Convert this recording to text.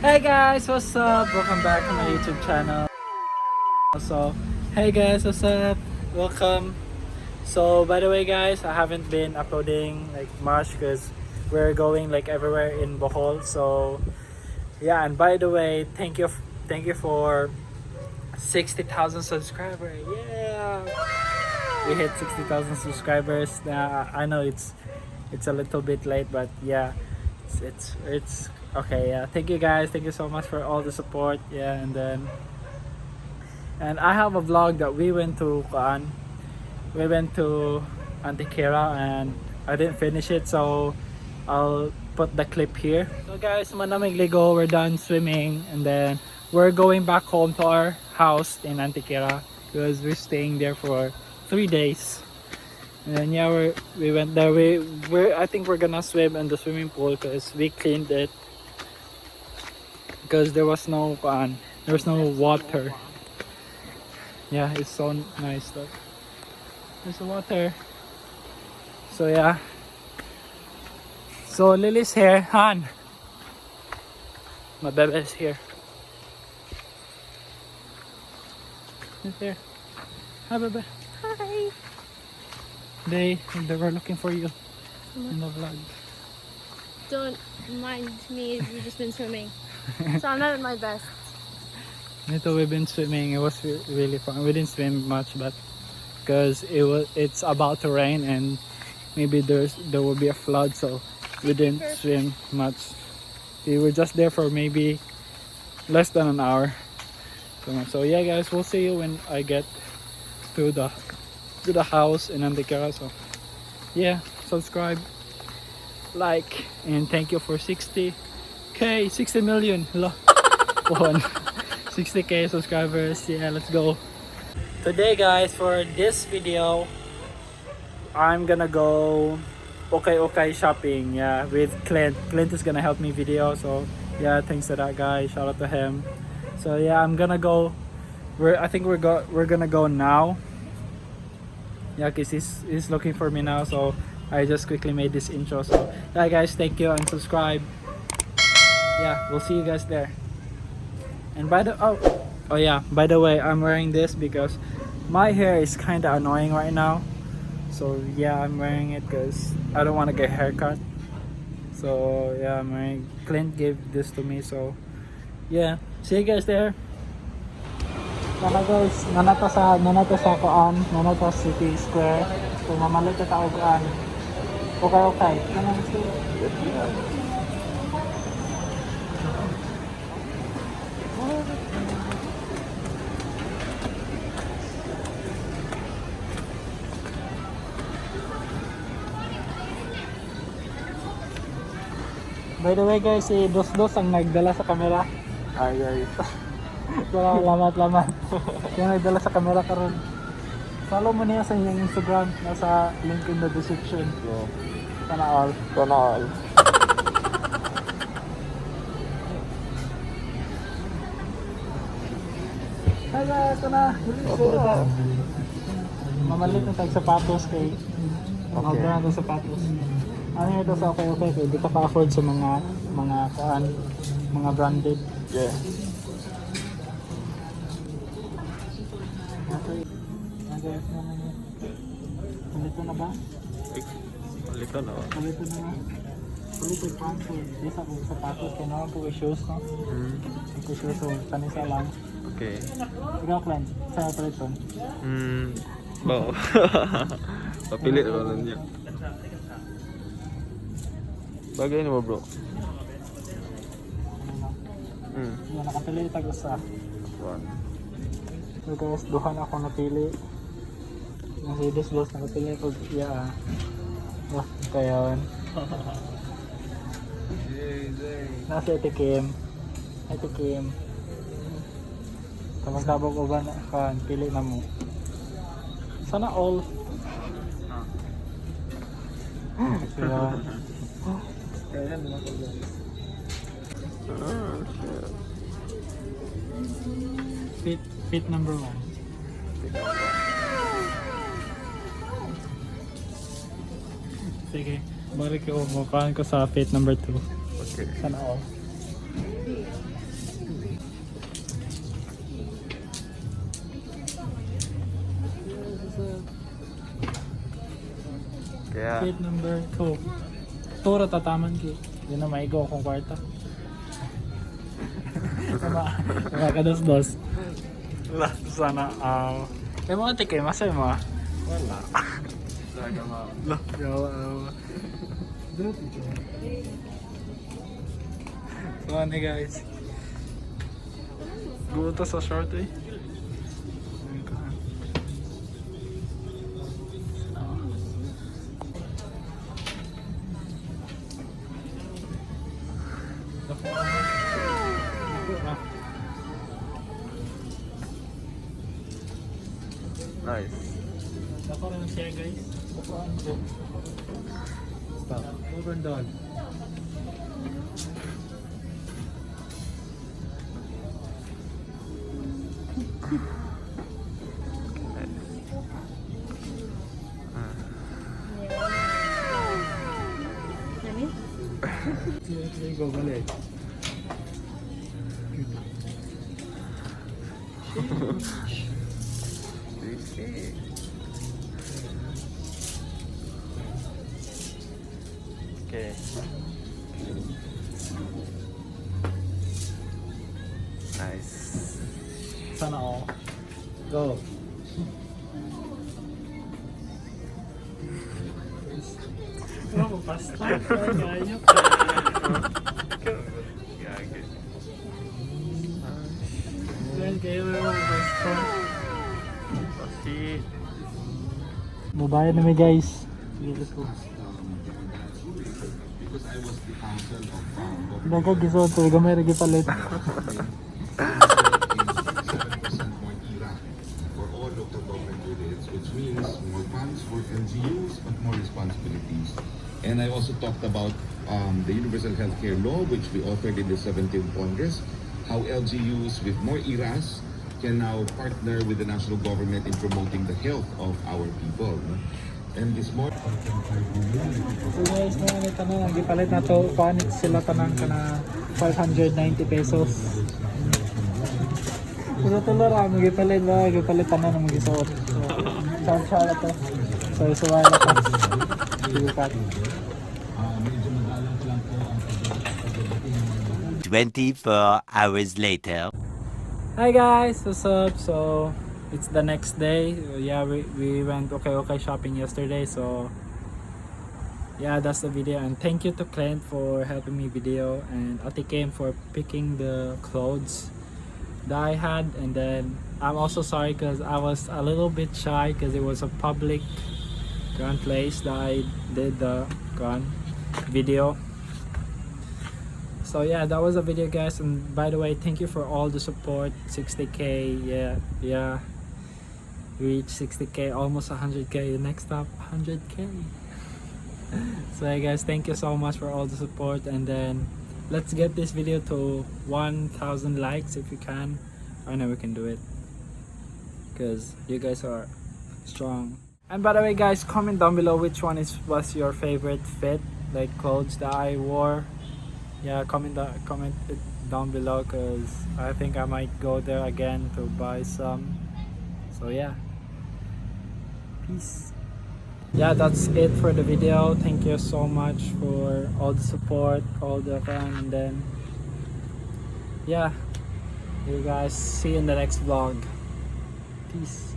Hey guys, what's up? Welcome back to my YouTube channel. So, hey guys, what's up? Welcome. So, by the way guys, I haven't been uploading like much because we're going like everywhere in Bohol. So, yeah, and by the way, thank you for 60,000 subscribers. Yeah. We hit 60,000 subscribers. I know it's a little bit late, but yeah, it's okay. Yeah, thank you guys, thank you so much for all the support. Yeah, and I have a vlog that we went to Antiquera and I didn't finish it, so I'll put the clip here. So guys, manamig ligo, we're done swimming and then we're going back home to our house in Antiquera because we're staying there for 3 days. And then yeah, we went there. I think we're gonna swim in the swimming pool because we cleaned it because there was no water. Yeah, it's so nice though. There's the water. So yeah. So Lily's here. Han, my baby is here. Right there. Hi, baby. Hi. They were looking for you in the vlog. Don't mind me, we've just been swimming. So I'm not at my best. Nito, we've been swimming. It was really fun. We didn't swim much, but because it's about to rain and maybe there will be a flood, so we didn't swim much. We were just there for maybe less than an hour. So yeah, guys, we'll see you when I get to the house in Antiquera. So yeah, subscribe, like, and thank you for 60 million. Hello. 60k subscribers. Yeah, let's go. Today guys, for this video I'm gonna go Ukay Ukay shopping, yeah, with Clint is gonna help me video. So yeah, thanks to that guy, shout out to him. So yeah, I'm gonna go. I think we're gonna go now. Yeah, because he's looking for me now, so I just quickly made this intro. So yeah guys, thank you and subscribe. Yeah, we'll see you guys there. And by the by the way, I'm wearing this because my hair is kind of annoying right now. So yeah, I'm wearing it because I don't want to get a haircut. So yeah, my Clint gave this to me. So yeah, see you guys there. Sana guys, nanata sa City Square. So mamalit ka tao gaan. Ukay Ukay. By the way guys, si Dos ang nagdala sa camera. Ay. Salamat. Yung nagdala sa camera karon. Follow mo niya sa inyong Instagram, nasa link in the description. Yeah. Sana all. Ito na. Mamalit na tayong sapatos kay Pangawala na tayong sapatos. Ano ito sa Ukay Ukay kay di ka pa-afford sa mga branded. Yeah. Okay. Guys, palito na ba? Palito na. Palito na ba? Palito yung pants ko. Di sa kong sapatos kaya naman po yung shoes, no? Yung shoes, so kanisa lang. Okay. Ikaw, Clint, saan palito? Bao. Papilit ba lang niya? Bagay na ba bro? Yan, nakapili tag-usa. One. So guys, duhan ako napili. Nasa dos nakapili ko. Yeah. Wah, kaya yun. Nasa itikim. Kamagkabog ko ba na kan, pili na mo. Sana all. Kaya yan naman ko guys. Fit number 1. Sige, balik ko. Mupahan ko sa fit number 2. Okay. Sana all. Yeah. Fit number 2. Tura tataman ki. Hindi na maigo akong kwarta. Mga kados-dos. Sana, may mga tikay, masay mo. Wala. Yawa. So ano guys. Guto sa short eh. Nice. Ako rin siya guys. Bukuan ko. Stop. Over and down. Nani? Sige, go balik. Okay. Nice. Sana all. Go. Oh, basta. Kaya. Kayo mo basta. Pasti. Mubayad na may guys. Sige, let's go. Nagkagisod to, gamay rin palit. For all local government units, which means more funds for LGUs but more responsibilities. And I also talked about the Universal Healthcare Law, which we authored in the 17th Congress, how LGUs with more IRAs can now partner with the national government in promoting the health of our people. No? And this more. So guys, mga tanong, nagipalit na to, paanit sila tanang ka na 590 pesos. Tulo-tulo lang, magipalit ba, magipalit tanan ng magisuot. So, saan to? So, isuway na to. Siukat. 24 hours later. Hi guys, what's up? So, it's the next day. Yeah, we went Ukay Ukay shopping yesterday, so yeah, that's the video. And thank you to Clint for helping me video, and Ate Kim for picking the clothes that I had. And then I'm also sorry because I was a little bit shy because it was a public gun place that I did the gun video. So yeah, that was a video guys, and by the way, thank you for all the support. 60k, yeah, reach 60k, almost 100k, next up 100k. So yeah guys, thank you so much for all the support, and then let's get this video to 1,000 likes if you can. I know we can do it because you guys are strong. And by the way guys, comment down below which one was your favorite fit, like clothes that I wore. Yeah, comment it down below because I think I might go there again to buy some. So yeah, peace. Yeah, that's it for the video. Thank you so much for all the support, all the fun, and then yeah, you guys see you in the next vlog. Peace.